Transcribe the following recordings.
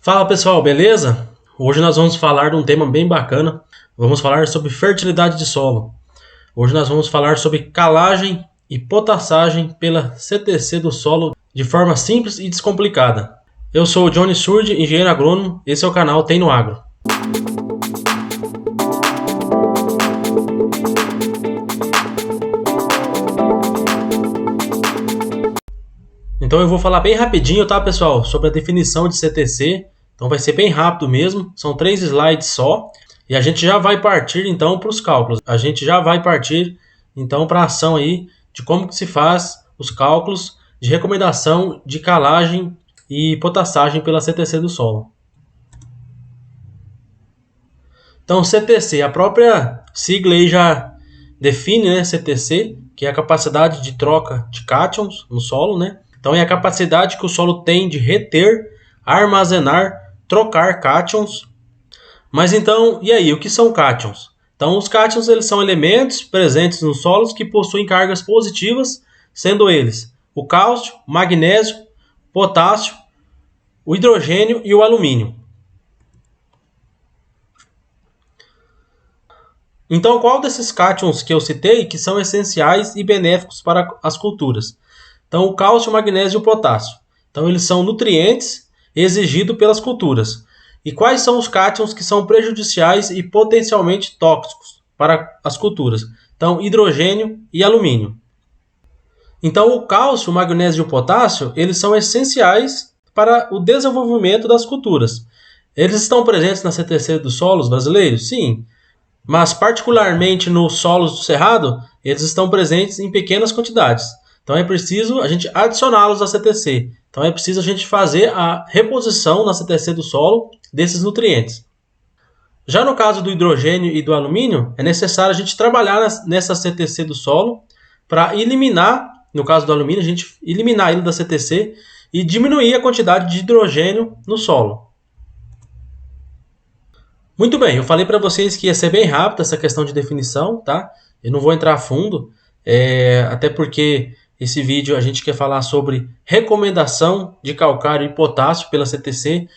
Fala pessoal, beleza? Hoje nós vamos falar de um tema bem bacana. Vamos falar sobre fertilidade de solo. Hoje nós vamos falar sobre calagem e potassagem pela CTC do solo de forma simples e descomplicada. Eu sou o Johnny Surdi, engenheiro agrônomo. Esse é o canal Tem no Agro. Então eu vou falar bem rapidinho, tá pessoal, sobre a definição de CTC. Então vai ser bem rápido mesmo, são 3 slides só. E a gente já vai partir então para os cálculos. A gente já vai partir então para a ação aí de como que se faz os cálculos de recomendação de calagem e potassagem pela CTC do solo. Então CTC, a própria sigla aí já define, né, CTC, que é a capacidade de troca de cátions no solo, né? Então é a capacidade que o solo tem de reter, armazenar, trocar cátions. Mas então, e aí, o que são cátions? Então os cátions eles são elementos presentes nos solos que possuem cargas positivas, sendo eles o cálcio, magnésio, potássio, o hidrogênio e o alumínio. Então qual desses cátions que eu citei que são essenciais e benéficos para as culturas? Então o cálcio, o magnésio e o potássio. Então eles são nutrientes exigidos pelas culturas. E quais são os cátions que são prejudiciais e potencialmente tóxicos para as culturas? Então hidrogênio e alumínio. Então o cálcio, o magnésio e o potássio, eles são essenciais para o desenvolvimento das culturas. Eles estão presentes na CTC dos solos brasileiros? Sim. Mas particularmente nos solos do cerrado, eles estão presentes em pequenas quantidades. Então é preciso a gente adicioná-los à CTC. Então é preciso a gente fazer a reposição na CTC do solo desses nutrientes. Já no caso do hidrogênio e do alumínio, é necessário a gente trabalhar nessa CTC do solo para eliminar, no caso do alumínio, a gente eliminar ele da CTC e diminuir a quantidade de hidrogênio no solo. Muito bem, eu falei para vocês que ia ser bem rápido essa questão de definição, tá? Eu não vou entrar a fundo, até porque esse vídeo a gente quer falar sobre recomendação de calcário e potássio pela CTC.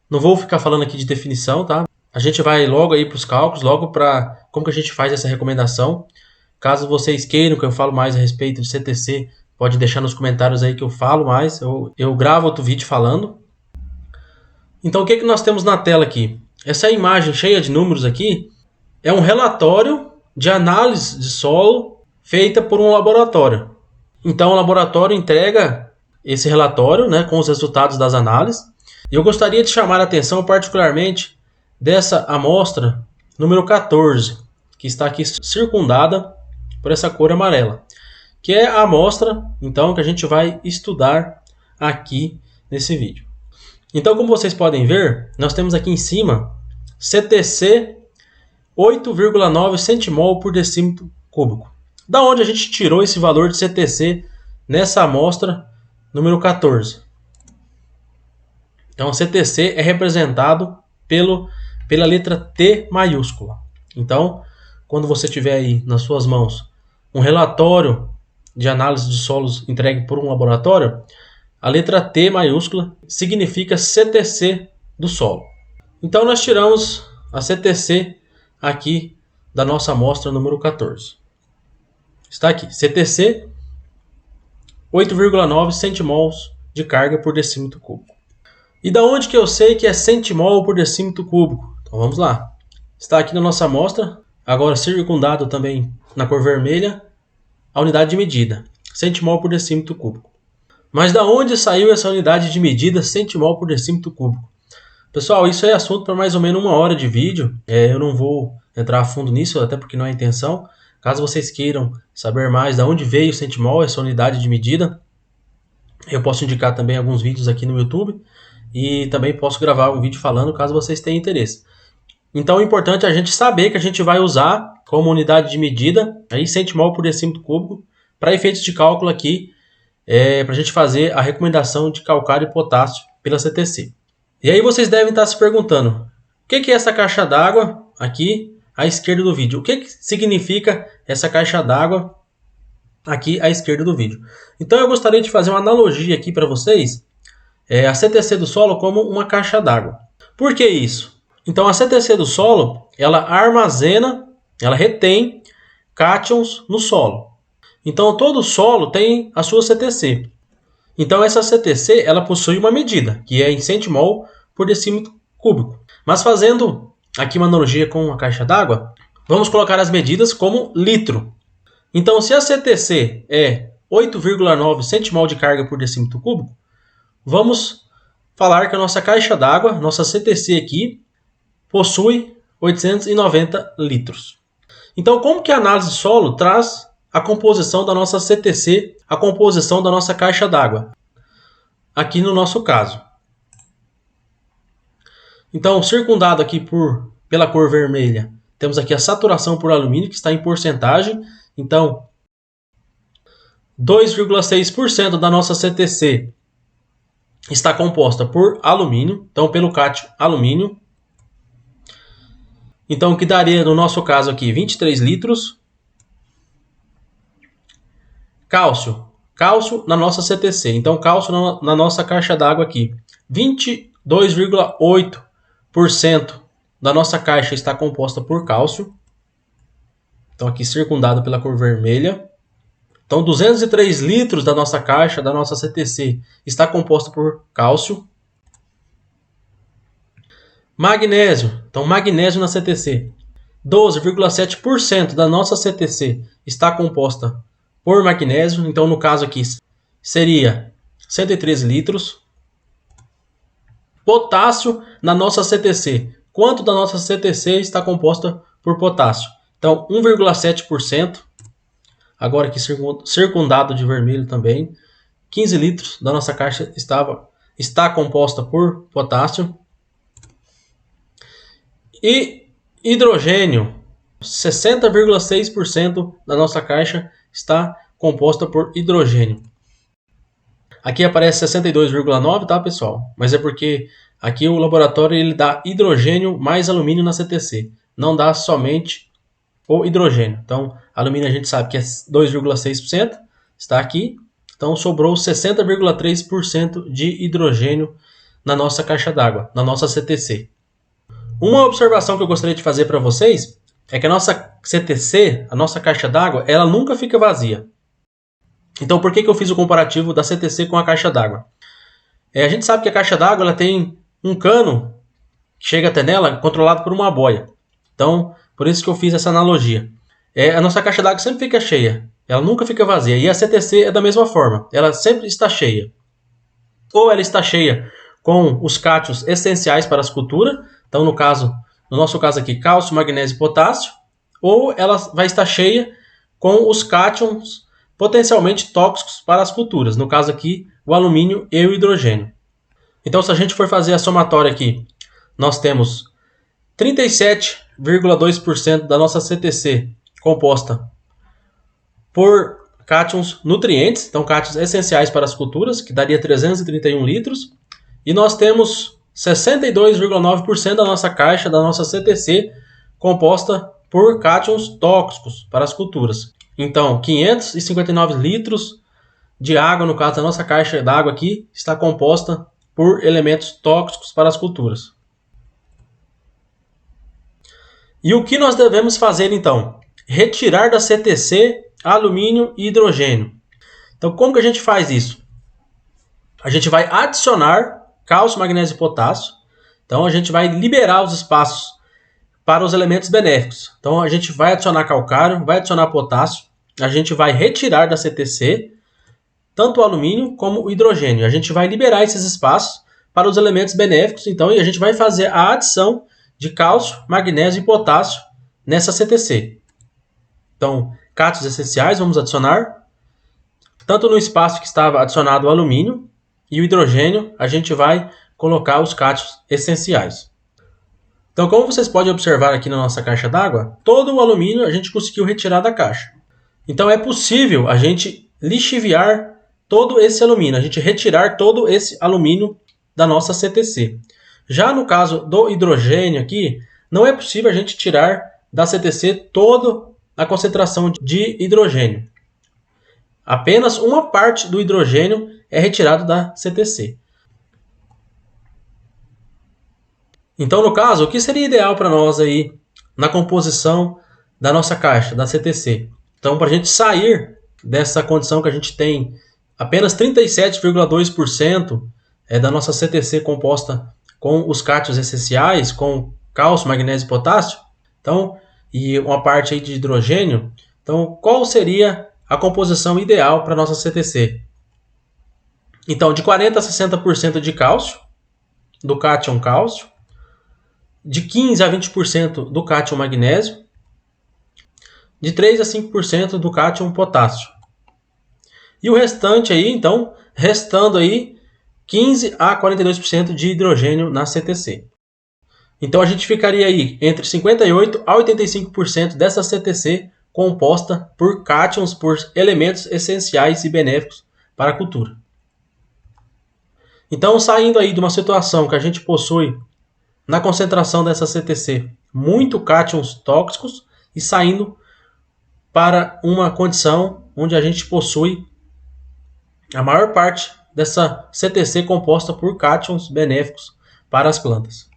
Não vou ficar falando aqui de definição, tá? A gente vai logo aí para os cálculos, logo para como que a gente faz essa recomendação. Caso vocês queiram que eu falo mais a respeito de CTC, pode deixar nos comentários aí que eu falo mais. Eu gravo outro vídeo falando. Então o que nós temos na tela aqui? Essa imagem cheia de números aqui é um relatório de análise de solo feita por um laboratório. Então o laboratório entrega esse relatório, né, com os resultados das análises. E eu gostaria de chamar a atenção particularmente dessa amostra número 14, que está aqui circundada por essa cor amarela, que é a amostra então que a gente vai estudar aqui nesse vídeo. Então, como vocês podem ver, nós temos aqui em cima CTC 8,9 centimol por decímetro cúbico. Da onde a gente tirou esse valor de CTC nessa amostra número 14? Então, a CTC é representado pela letra T maiúscula. Então, quando você tiver aí nas suas mãos um relatório de análise de solos entregue por um laboratório, a letra T maiúscula significa CTC do solo. Então nós tiramos a CTC aqui da nossa amostra número 14. Está aqui, CTC 8,9 centimols de carga por decímetro cúbico. E da onde que eu sei que é centimol por decímetro cúbico? Então vamos lá. Está aqui na nossa amostra, agora circundado também na cor vermelha, a unidade de medida, centimol por decímetro cúbico. Mas da onde saiu essa unidade de medida centimol por decímetro cúbico? Pessoal, isso é assunto para mais ou menos 1 hora de vídeo. Eu não vou entrar a fundo nisso, até porque não é a intenção. Caso vocês queiram saber mais de onde veio o centimol, essa unidade de medida, eu posso indicar também alguns vídeos aqui no YouTube. E também posso gravar um vídeo falando, caso vocês tenham interesse. Então o importante é a gente saber que a gente vai usar como unidade de medida aí, centimol por decímetro cúbico para efeitos de cálculo aqui, para a gente fazer a recomendação de calcário e potássio pela CTC. E aí vocês devem estar se perguntando, o que é essa caixa d'água aqui à esquerda do vídeo? O que significa essa caixa d'água aqui à esquerda do vídeo? Então eu gostaria de fazer uma analogia aqui para vocês a CTC do solo como uma caixa d'água. Por que isso? Então a CTC do solo, ela armazena, ela retém cátions no solo. Então todo solo tem a sua CTC. Então essa CTC, ela possui uma medida, que é em centimol por decímetro cúbico. Mas fazendo aqui uma analogia com uma caixa d'água, vamos colocar as medidas como litro. Então se a CTC é 8,9 centimol de carga por decímetro cúbico, vamos falar que a nossa caixa d'água, nossa CTC aqui, possui 890 litros. Então, como que a análise de solo traz a composição da nossa CTC, a composição da nossa caixa d'água? Aqui no nosso caso. Então, circundado aqui pela cor vermelha, temos aqui a saturação por alumínio, que está em porcentagem. Então, 2,6% da nossa CTC está composta por alumínio, então pelo cátion alumínio. Então, o que daria no nosso caso aqui 23 litros. Cálcio na nossa CTC. Então, cálcio na nossa caixa d'água aqui. 22,8% da nossa caixa está composta por cálcio. Então, aqui circundado pela cor vermelha. Então, 203 litros da nossa caixa, da nossa CTC, está composta por cálcio. Magnésio. Então, magnésio na CTC. 12,7% da nossa CTC está composta por magnésio. Então, no caso aqui, seria 113 litros. Potássio na nossa CTC. Quanto da nossa CTC está composta por potássio? Então, 1,7%. Agora aqui circundado de vermelho também. 15 litros da nossa caixa está composta por potássio. E hidrogênio, 60,6% da nossa caixa está composta por hidrogênio. Aqui aparece 62,9%, tá, pessoal? Mas é porque aqui o laboratório ele dá hidrogênio mais alumínio na CTC. Não dá somente o hidrogênio. Então, alumínio a gente sabe que é 2,6%, está aqui. Então, sobrou 60,3% de hidrogênio na nossa caixa d'água, na nossa CTC. Uma observação que eu gostaria de fazer para vocês é que a nossa CTC, a nossa caixa d'água, ela nunca fica vazia. Então, por que eu fiz o comparativo da CTC com a caixa d'água? A gente sabe que a caixa d'água ela tem um cano que chega até nela controlado por uma boia. Então, por isso que eu fiz essa analogia. A nossa caixa d'água sempre fica cheia, ela nunca fica vazia. E a CTC é da mesma forma, ela sempre está cheia. Ou ela está cheia com os cátions essenciais para as culturas. Então, no nosso caso aqui, cálcio, magnésio e potássio. Ou ela vai estar cheia com os cátions potencialmente tóxicos para as culturas. No caso aqui, o alumínio e o hidrogênio. Então, se a gente for fazer a somatória aqui, nós temos 37,2% da nossa CTC composta por cátions nutrientes. Então, cátions essenciais para as culturas, que daria 331 litros. E nós temos 62,9% da nossa caixa, da nossa CTC, composta por cátions tóxicos para as culturas. Então, 559 litros de água, no caso da nossa caixa d'água aqui, está composta por elementos tóxicos para as culturas. E o que nós devemos fazer então? Retirar da CTC alumínio e hidrogênio. Então, como que a gente faz isso? A gente vai adicionar cálcio, magnésio e potássio. Então, a gente vai liberar os espaços para os elementos benéficos. Então, a gente vai adicionar calcário, vai adicionar potássio. A gente vai retirar da CTC tanto o alumínio como o hidrogênio. A gente vai liberar esses espaços para os elementos benéficos. Então, e a gente vai fazer a adição de cálcio, magnésio e potássio nessa CTC. Então, cátions essenciais vamos adicionar. Tanto no espaço que estava adicionado o alumínio e o hidrogênio, a gente vai colocar os cátions essenciais. Então, como vocês podem observar aqui na nossa caixa d'água, todo o alumínio a gente conseguiu retirar da caixa. Então, é possível a gente lixiviar todo esse alumínio, a gente retirar todo esse alumínio da nossa CTC. Já no caso do hidrogênio aqui, não é possível a gente tirar da CTC toda a concentração de hidrogênio. Apenas uma parte do hidrogênio é retirado da CTC. Então, no caso, o que seria ideal para nós aí na composição da nossa caixa, da CTC? Então, para a gente sair dessa condição que a gente tem apenas 37,2% da nossa CTC composta com os cátions essenciais, com cálcio, magnésio e potássio, então, e uma parte aí de hidrogênio. Então, qual seria a composição ideal para a nossa CTC? Então, de 40% a 60% de cálcio, do cátion cálcio, de 15% a 20% do cátion magnésio, de 3% a 5% do cátion potássio. E o restante aí, então, restando aí 15% a 42% de hidrogênio na CTC. Então a gente ficaria aí entre 58% a 85% dessa CTC composta por cátions, por elementos essenciais e benéficos para a cultura. Então, saindo aí de uma situação que a gente possui na concentração dessa CTC muito cátions tóxicos e saindo para uma condição onde a gente possui a maior parte dessa CTC composta por cátions benéficos para as plantas.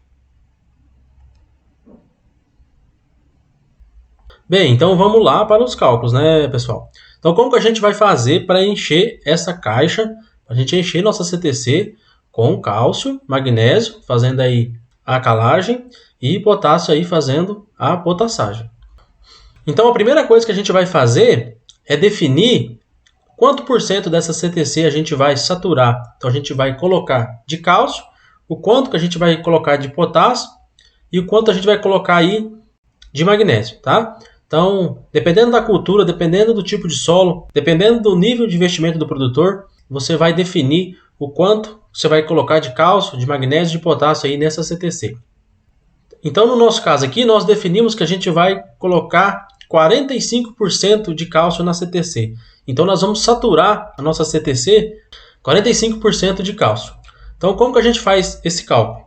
Bem, então vamos lá para os cálculos, né, pessoal? Então, como que a gente vai fazer para encher essa caixa? A gente encher nossa CTC com cálcio, magnésio, fazendo aí a calagem, e potássio aí fazendo a potassagem. Então, a primeira coisa que a gente vai fazer é definir quanto por cento dessa CTC a gente vai saturar. Então, a gente vai colocar de cálcio, o quanto que a gente vai colocar de potássio e o quanto a gente vai colocar aí de magnésio, tá? Então, dependendo da cultura, dependendo do tipo de solo, dependendo do nível de investimento do produtor, você vai definir o quanto você vai colocar de cálcio, de magnésio e de potássio aí nessa CTC. Então, no nosso caso aqui, nós definimos que a gente vai colocar 45% de cálcio na CTC. Então, nós vamos saturar a nossa CTC 45% de cálcio. Então, como que a gente faz esse cálculo?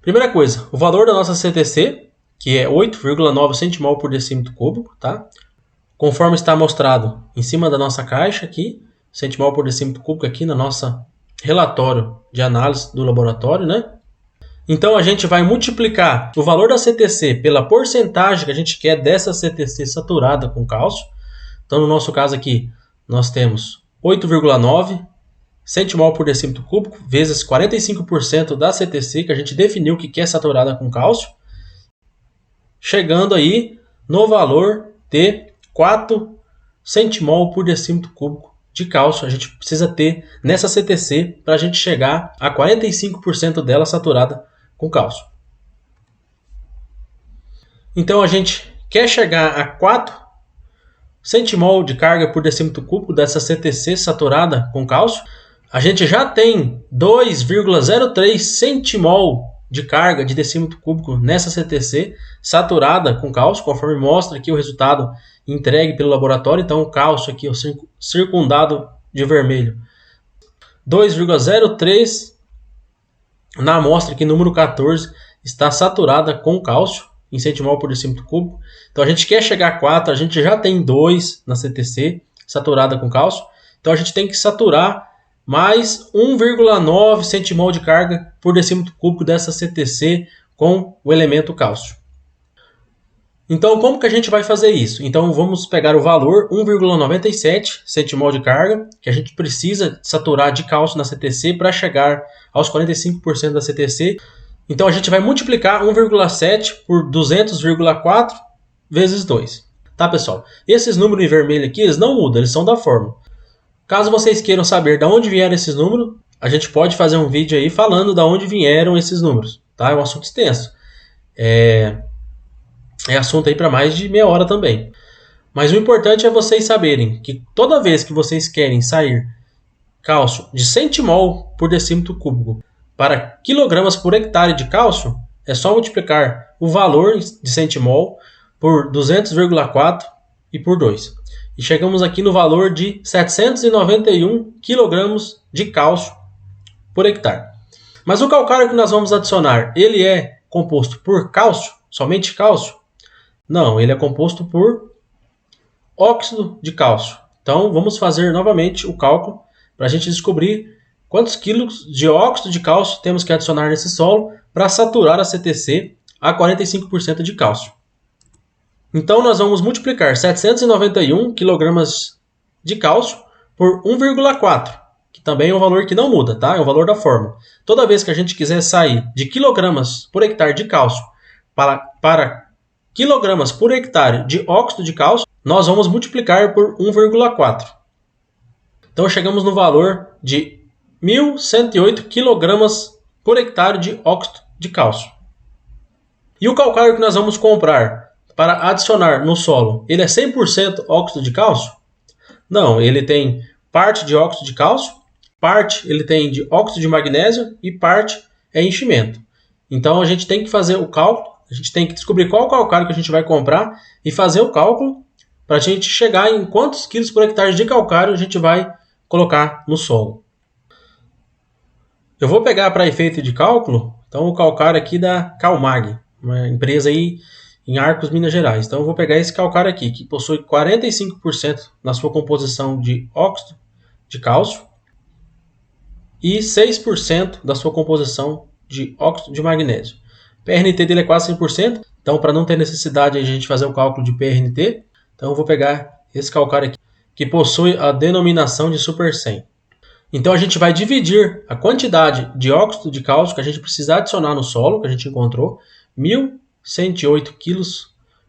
Primeira coisa, o valor da nossa CTC, que é 8,9 centimol por decímetro cúbico, tá? Conforme está mostrado em cima da nossa caixa aqui, centimol por decímetro cúbico aqui no nosso relatório de análise do laboratório, né? Então, a gente vai multiplicar o valor da CTC pela porcentagem que a gente quer dessa CTC saturada com cálcio. Então, no nosso caso aqui, nós temos 8,9 centimol por decímetro cúbico vezes 45% da CTC que a gente definiu que quer saturada com cálcio, chegando aí no valor de 4 centimol por decímetro cúbico de cálcio a gente precisa ter nessa CTC para a gente chegar a 45% dela saturada com cálcio. Então a gente quer chegar a 4 centimol de carga por decímetro cúbico dessa CTC saturada com cálcio. A gente já tem 2,03 centimol de carga de decímetro cúbico nessa CTC saturada com cálcio, conforme mostra aqui o resultado entregue pelo laboratório. Então o cálcio aqui, o circundado de vermelho, 2,03 na amostra aqui, número 14, está saturada com cálcio em centimol por decímetro cúbico. Então a gente quer chegar a 4, a gente já tem 2 na CTC saturada com cálcio. Então a gente tem que saturar mais 1,9 centimol de carga por decímetro cúbico dessa CTC com o elemento cálcio. Então, como que a gente vai fazer isso? Então, vamos pegar o valor 1,97 centimol de carga que a gente precisa saturar de cálcio na CTC para chegar aos 45% da CTC. Então, a gente vai multiplicar 1,7 por 200,4 vezes 2. Tá, pessoal? Esses números em vermelho aqui, eles não mudam, eles são da fórmula. Caso vocês queiram saber de onde vieram esses números, a gente pode fazer um vídeo aí falando de onde vieram esses números. Tá? É um assunto extenso. É assunto aí para mais de meia hora também. Mas o importante é vocês saberem que toda vez que vocês querem sair cálcio de centimol por decímetro cúbico para quilogramas por hectare de cálcio, é só multiplicar o valor de centimol por 200,4 e por 2. E chegamos aqui no valor de 791 kg de cálcio por hectare. Mas o calcário que nós vamos adicionar, ele é composto por cálcio? Somente cálcio? Não, ele é composto por óxido de cálcio. Então, vamos fazer novamente o cálculo para a gente descobrir quantos quilos de óxido de cálcio temos que adicionar nesse solo para saturar a CTC a 45% de cálcio. Então nós vamos multiplicar 791 kg de cálcio por 1,4, que também é um valor que não muda, tá? É o valor da fórmula. Toda vez que a gente quiser sair de quilogramas por hectare de cálcio para quilogramas por hectare de óxido de cálcio, nós vamos multiplicar por 1,4. Então chegamos no valor de 1.108 kg por hectare de óxido de cálcio. E o calcário que nós vamos comprar para adicionar no solo, ele é 100% óxido de cálcio? Não, ele tem parte de óxido de cálcio, parte ele tem de óxido de magnésio e parte é enchimento. Então a gente tem que fazer o cálculo, a gente tem que descobrir qual calcário que a gente vai comprar e fazer o cálculo para a gente chegar em quantos quilos por hectare de calcário a gente vai colocar no solo. Eu vou pegar para efeito de cálculo, então o calcário aqui da Calmag, uma empresa aí em Arcos, Minas Gerais. Então eu vou pegar esse calcário aqui, que possui 45% na sua composição de óxido de cálcio e 6% da sua composição de óxido de magnésio. O PRNT dele é quase 100%, então para não ter necessidade de a gente fazer o cálculo de PRNT, então eu vou pegar esse calcário aqui, que possui a denominação de Super 100. Então a gente vai dividir a quantidade de óxido de cálcio que a gente precisa adicionar no solo, que a gente encontrou, 1.108 kg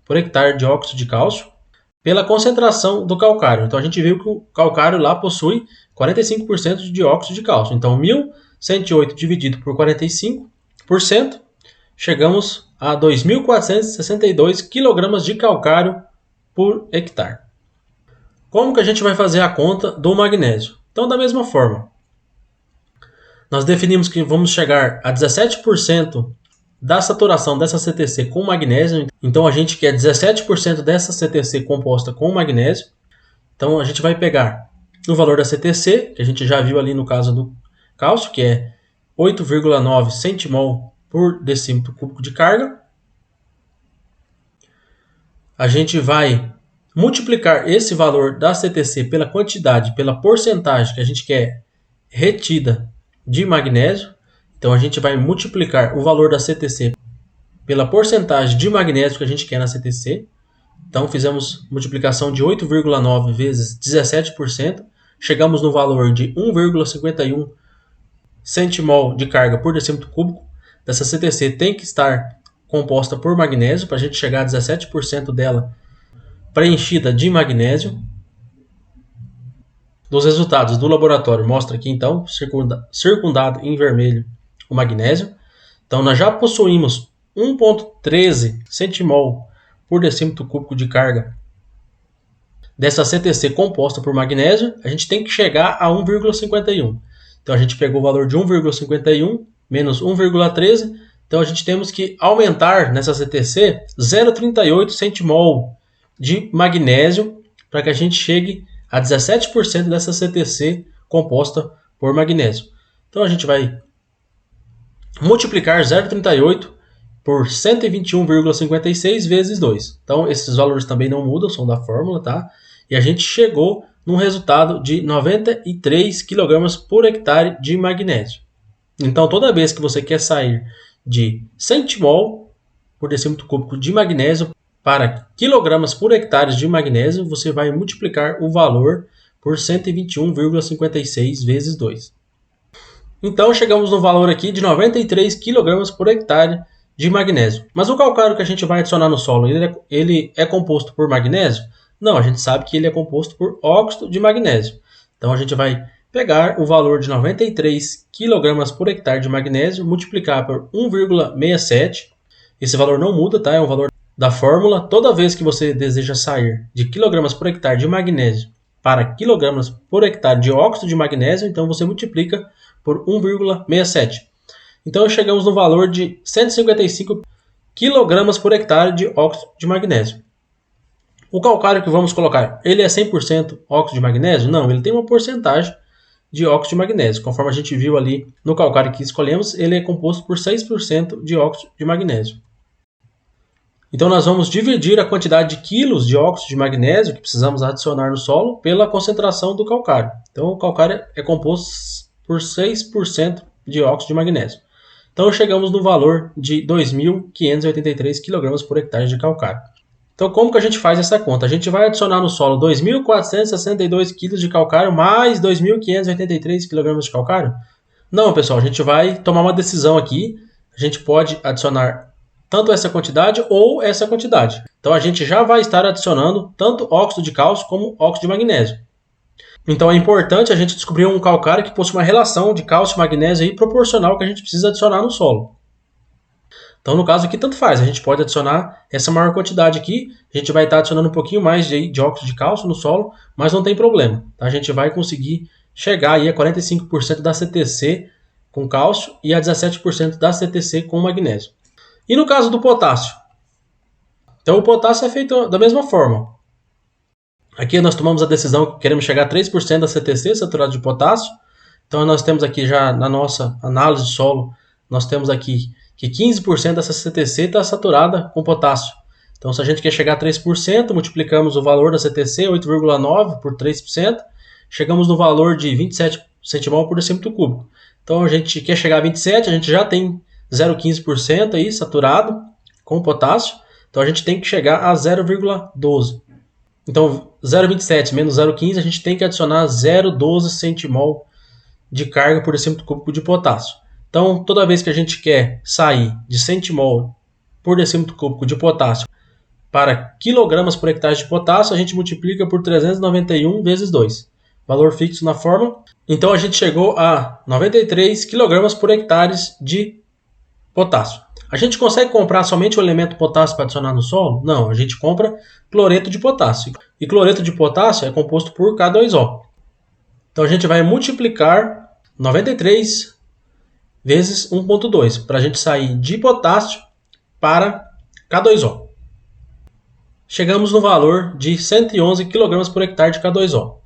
por hectare de óxido de cálcio, pela concentração do calcário. Então a gente viu que o calcário lá possui 45% de óxido de cálcio. Então 1.108 dividido por 45%, chegamos a 2.462 kg de calcário por hectare. Como que a gente vai fazer a conta do magnésio? Então, da mesma forma, nós definimos que vamos chegar a 17% da saturação dessa CTC com magnésio. Então, a gente quer 17% dessa CTC composta com magnésio. Então, a gente vai pegar o valor da CTC, que a gente já viu ali no caso do cálcio, que é 8,9 centimol por decímetro cúbico de carga. A gente vai multiplicar esse valor da CTC pela quantidade, pela porcentagem que a gente quer retida de magnésio. Então a gente vai multiplicar o valor da CTC pela porcentagem de magnésio que a gente quer na CTC. Então fizemos multiplicação de 8,9 vezes 17%. Chegamos no valor de 1,51 centimol de carga por decímetro cúbico. Dessa CTC tem que estar composta por magnésio para a gente chegar a 17% dela preenchida de magnésio. Dos resultados do laboratório mostra aqui então, circundado em vermelho, o magnésio. Então nós já possuímos 1,13 centimol por decímetro cúbico de carga dessa CTC composta por magnésio. A gente tem que chegar a 1,51. Então a gente pegou o valor de 1,51 menos 1,13. Então a gente temos que aumentar nessa CTC 0,38 centimol de magnésio para que a gente chegue a 17% dessa CTC composta por magnésio. Então a gente vai multiplicar 0,38 por 121,56 vezes 2. Então esses valores também não mudam, são da fórmula, tá? E a gente chegou num resultado de 93 kg por hectare de magnésio. Então toda vez que você quer sair de centimol por decímetro cúbico de magnésio para quilogramas por hectare de magnésio, você vai multiplicar o valor por 121,56 vezes 2. Então chegamos no valor aqui de 93 kg por hectare de magnésio. Mas o calcário que a gente vai adicionar no solo, ele é composto por magnésio? Não, a gente sabe que ele é composto por óxido de magnésio. Então a gente vai pegar o valor de 93 kg por hectare de magnésio, multiplicar por 1,67. Esse valor não muda, tá? É um valor da fórmula. Toda vez que você deseja sair de quilogramas por hectare de magnésio para quilogramas por hectare de óxido de magnésio, então você multiplica por 1,67. Então chegamos no valor de 155 kg por hectare de óxido de magnésio. O calcário que vamos colocar, ele é 100% óxido de magnésio? Não, ele tem uma porcentagem de óxido de magnésio. Conforme a gente viu ali no calcário que escolhemos, ele é composto por 6% de óxido de magnésio. Então nós vamos dividir a quantidade de quilos de óxido de magnésio que precisamos adicionar no solo pela concentração do calcário. Então o calcário é composto por 6% de óxido de magnésio. Então chegamos no valor de 2.583 kg por hectare de calcário. Então como que a gente faz essa conta? A gente vai adicionar no solo 2.462 kg de calcário mais 2.583 kg de calcário? Não, pessoal, a gente vai tomar uma decisão aqui. A gente pode adicionar tanto essa quantidade ou essa quantidade. Então a gente já vai estar adicionando tanto óxido de cálcio como óxido de magnésio. Então é importante a gente descobrir um calcário que possui uma relação de cálcio e magnésio aí proporcional que a gente precisa adicionar no solo. Então no caso aqui tanto faz, a gente pode adicionar essa maior quantidade aqui, a gente vai estar adicionando um pouquinho mais de óxido de cálcio no solo, mas não tem problema. Tá? A gente vai conseguir chegar aí a 45% da CTC com cálcio e a 17% da CTC com magnésio. E no caso do potássio? Então o potássio é feito da mesma forma. Aqui nós tomamos a decisão que queremos chegar a 3% da CTC, saturado de potássio. Então nós temos aqui já na nossa análise de solo, nós temos aqui que 15% dessa CTC está saturada com potássio. Então se a gente quer chegar a 3%, multiplicamos o valor da CTC, 8,9 por 3%, chegamos no valor de 27 centimol por decímetro cúbico. Então a gente quer chegar a 27, a gente já tem 0,15% aí saturado com potássio. Então a gente tem que chegar a 0,12. Então 0,27 menos 0,15 a gente tem que adicionar 0,12 centimol de carga por decímetro cúbico de potássio. Então toda vez que a gente quer sair de centimol por decímetro cúbico de potássio para quilogramas por hectare de potássio, a gente multiplica por 391 vezes 2. Valor fixo na fórmula. Então a gente chegou a 93 kg por hectare de potássio. A gente consegue comprar somente o elemento potássio para adicionar no solo? Não, a gente compra cloreto de potássio. E cloreto de potássio é composto por K2O. Então a gente vai multiplicar 93 vezes 1,2 para a gente sair de potássio para K2O. Chegamos no valor de 111 kg por hectare de K2O.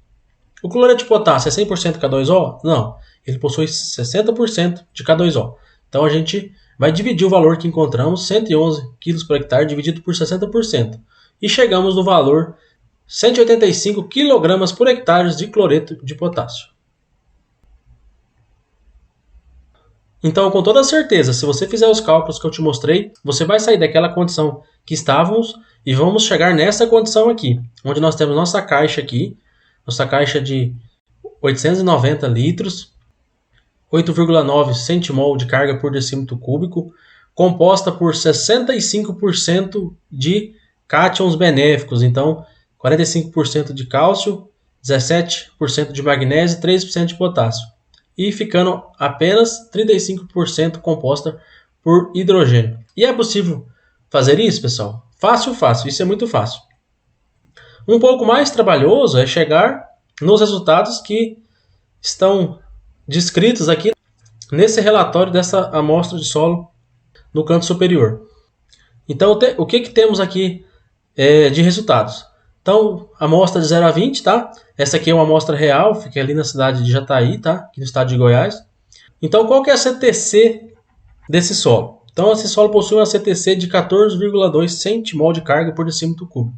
O cloreto de potássio é 100% K2O? Não, ele possui 60% de K2O. Então a gente vai dividir o valor que encontramos, 111 kg por hectare, dividido por 60%. E chegamos no valor 185 kg por hectare de cloreto de potássio. Então, com toda certeza, se você fizer os cálculos que eu te mostrei, você vai sair daquela condição que estávamos e vamos chegar nessa condição aqui, onde nós temos nossa caixa aqui, nossa caixa de 890 litros, 8,9 centimol de carga por decímetro cúbico, composta por 65% de cátions benéficos. Então, 45% de cálcio, 17% de magnésio e 3% de potássio. E ficando apenas 35% composta por hidrogênio. E é possível fazer isso, pessoal? Fácil, fácil. Isso é muito fácil. Um pouco mais trabalhoso é chegar nos resultados que estão descritos aqui nesse relatório dessa amostra de solo no canto superior. Então, o que temos aqui de resultados? Então, amostra de 0 a 20, tá? Essa aqui é uma amostra real, fica ali na cidade de Jataí, tá? Aqui no estado de Goiás. Então, qual que é a CTC desse solo? Então, esse solo possui uma CTC de 14,2 centimol de carga por decímetro cúbico.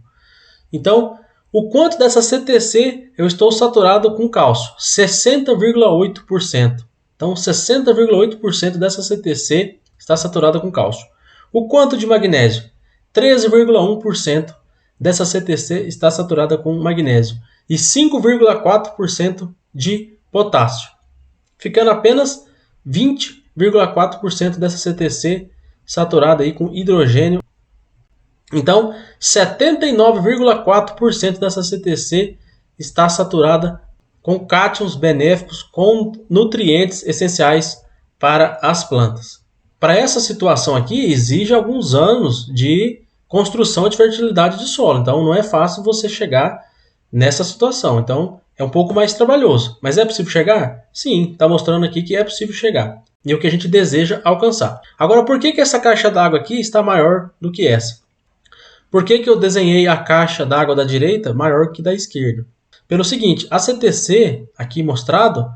Então, o quanto dessa CTC eu estou saturado com cálcio? 60,8%. Então, 60,8% dessa CTC está saturada com cálcio. O quanto de magnésio? 13,1% dessa CTC está saturada com magnésio. E 5,4% de potássio. Ficando apenas 20,4% dessa CTC saturada aí com hidrogênio. Então, 79,4% dessa CTC está saturada com cátions benéficos, com nutrientes essenciais para as plantas. Para essa situação aqui, exige alguns anos de construção de fertilidade de solo. Então, não é fácil você chegar nessa situação. Então, é um pouco mais trabalhoso. Mas é possível chegar? Sim, está mostrando aqui que é possível chegar. E é o que a gente deseja alcançar. Agora, por que essa caixa d'água aqui está maior do que essa? Por que eu desenhei a caixa d'água da direita maior que da esquerda? Pelo seguinte, a CTC, aqui mostrado,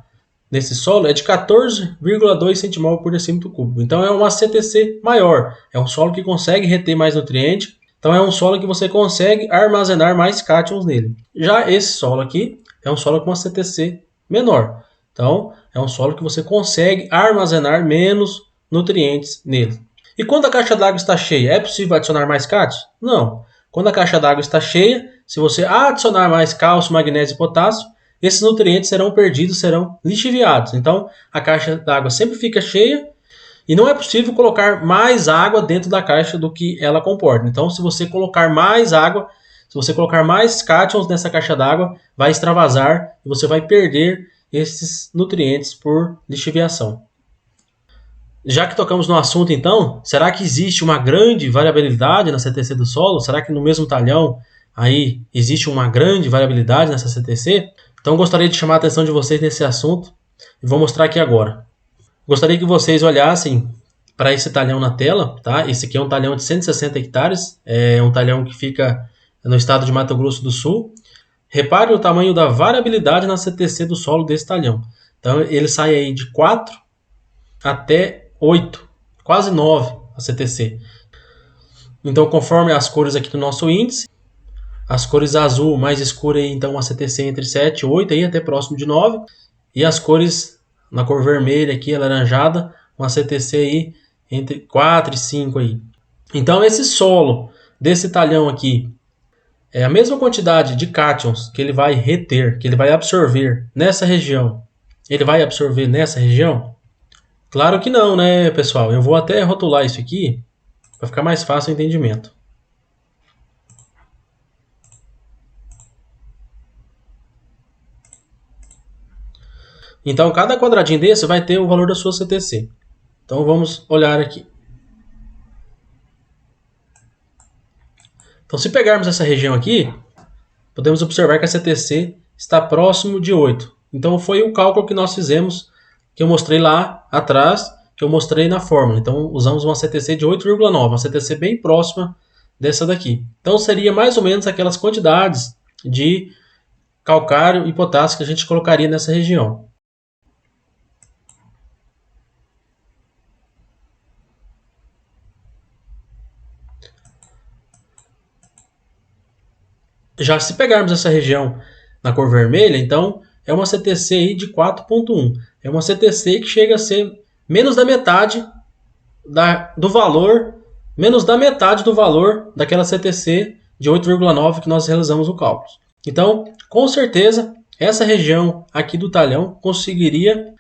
nesse solo, é de 14,2 centimol por decímetro cúbico. Então é uma CTC maior. É um solo que consegue reter mais nutriente. Então é um solo que você consegue armazenar mais cátions nele. Já esse solo aqui é um solo com uma CTC menor. Então É um solo que você consegue armazenar menos nutrientes nele. E quando a caixa d'água está cheia, é possível adicionar mais cátions? Não. Quando a caixa d'água está cheia, se você adicionar mais cálcio, magnésio e potássio, esses nutrientes serão perdidos, serão lixiviados. Então, a caixa d'água sempre fica cheia e não é possível colocar mais água dentro da caixa do que ela comporta. Então, se você colocar mais água, se você colocar mais cátions nessa caixa d'água, vai extravasar e você vai perder esses nutrientes por lixiviação. Já que tocamos no assunto, então, será que existe uma grande variabilidade na CTC do solo? Será que no mesmo talhão aí existe uma grande variabilidade nessa CTC? Então, gostaria de chamar a atenção de vocês nesse assunto e vou mostrar aqui agora. Gostaria que vocês olhassem para esse talhão na tela, tá? Esse aqui é um talhão de 160 hectares, é um talhão que fica no estado de Mato Grosso do Sul. Repare o tamanho da variabilidade na CTC do solo desse talhão. Então, ele sai aí de 4 até 8, quase 9 a CTC. Então, conforme as cores aqui do nosso índice, as cores azul mais escura aí, então a CTC entre 7 e 8 aí, até próximo de 9, e as cores na cor vermelha aqui, alaranjada, uma CTC aí entre 4 e 5 aí. Então, esse solo desse talhão aqui é a mesma quantidade de cátions que ele vai reter, que ele vai absorver nessa região. Ele vai absorver nessa região? Claro que não, né, pessoal? Eu vou até rotular isso aqui para ficar mais fácil o entendimento. Então, cada quadradinho desse vai ter o valor da sua CTC. Então, vamos olhar aqui. Então, se pegarmos essa região aqui, podemos observar que a CTC está próximo de 8. Então, foi o cálculo que nós fizemos, que eu mostrei lá atrás, que eu mostrei na fórmula. Então, usamos uma CTC de 8,9, uma CTC bem próxima dessa daqui. Então, seria mais ou menos aquelas quantidades de calcário e potássio que a gente colocaria nessa região. Já se pegarmos essa região na cor vermelha, então é uma CTC aí de 4,1. É uma CTC que chega a ser menos da metade do valor, daquela CTC de 8,9 que nós realizamos o cálculo. Então, com certeza, essa região aqui do talhão conseguiria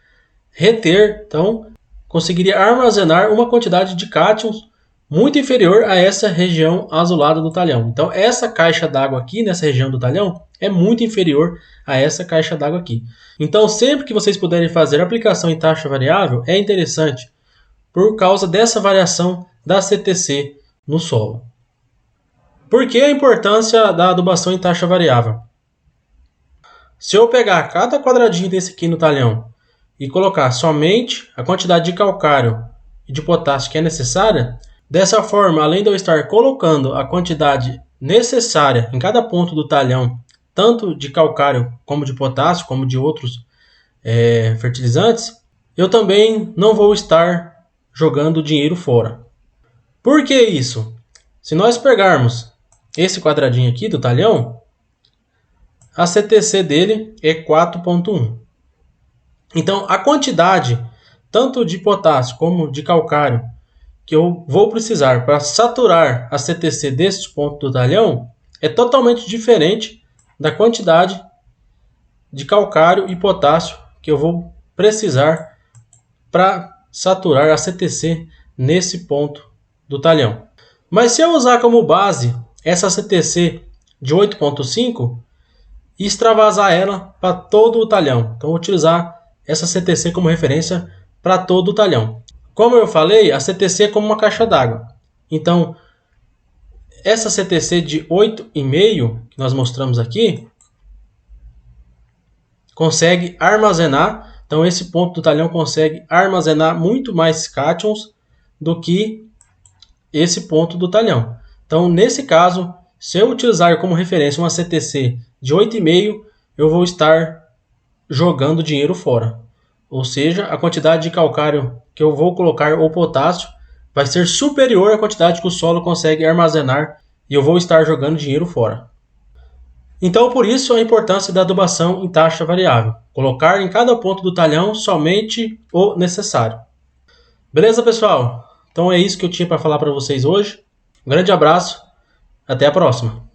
reter, então, conseguiria armazenar uma quantidade de cátions muito inferior a essa região azulada do talhão. Então, essa caixa d'água aqui, nessa região do talhão, é muito inferior a essa caixa d'água aqui. Então, sempre que vocês puderem fazer aplicação em taxa variável, é interessante por causa dessa variação da CTC no solo. Por que a importância da adubação em taxa variável? Se eu pegar cada quadradinho desse aqui no talhão e colocar somente a quantidade de calcário e de potássio que é necessária, dessa forma, além de eu estar colocando a quantidade necessária em cada ponto do talhão, tanto de calcário como de potássio, como de outros fertilizantes, eu também não vou estar jogando dinheiro fora. Por que isso? Se nós pegarmos esse quadradinho aqui do talhão, a CTC dele é 4,1. Então, a quantidade tanto de potássio como de calcário que eu vou precisar para saturar a CTC deste ponto do talhão é totalmente diferente da quantidade de calcário e potássio que eu vou precisar para saturar a CTC nesse ponto do talhão. Mas se eu usar como base essa CTC de 8,5 e extravasar ela para todo o talhão, então vou utilizar essa CTC como referência para todo o talhão. Como eu falei, a CTC é como uma caixa d'água. Então, essa CTC de 8,5 que nós mostramos aqui, consegue armazenar, então esse ponto do talhão consegue armazenar muito mais cátions do que esse ponto do talhão. Então, nesse caso, se eu utilizar como referência uma CTC de 8,5, eu vou estar jogando dinheiro fora. Ou seja, a quantidade de calcário que eu vou colocar ou potássio vai ser superior à quantidade que o solo consegue armazenar e eu vou estar jogando dinheiro fora. Então, por isso, a importância da adubação em taxa variável. Colocar em cada ponto do talhão somente o necessário. Beleza, pessoal? Então é isso que eu tinha para falar para vocês hoje. Um grande abraço, até a próxima.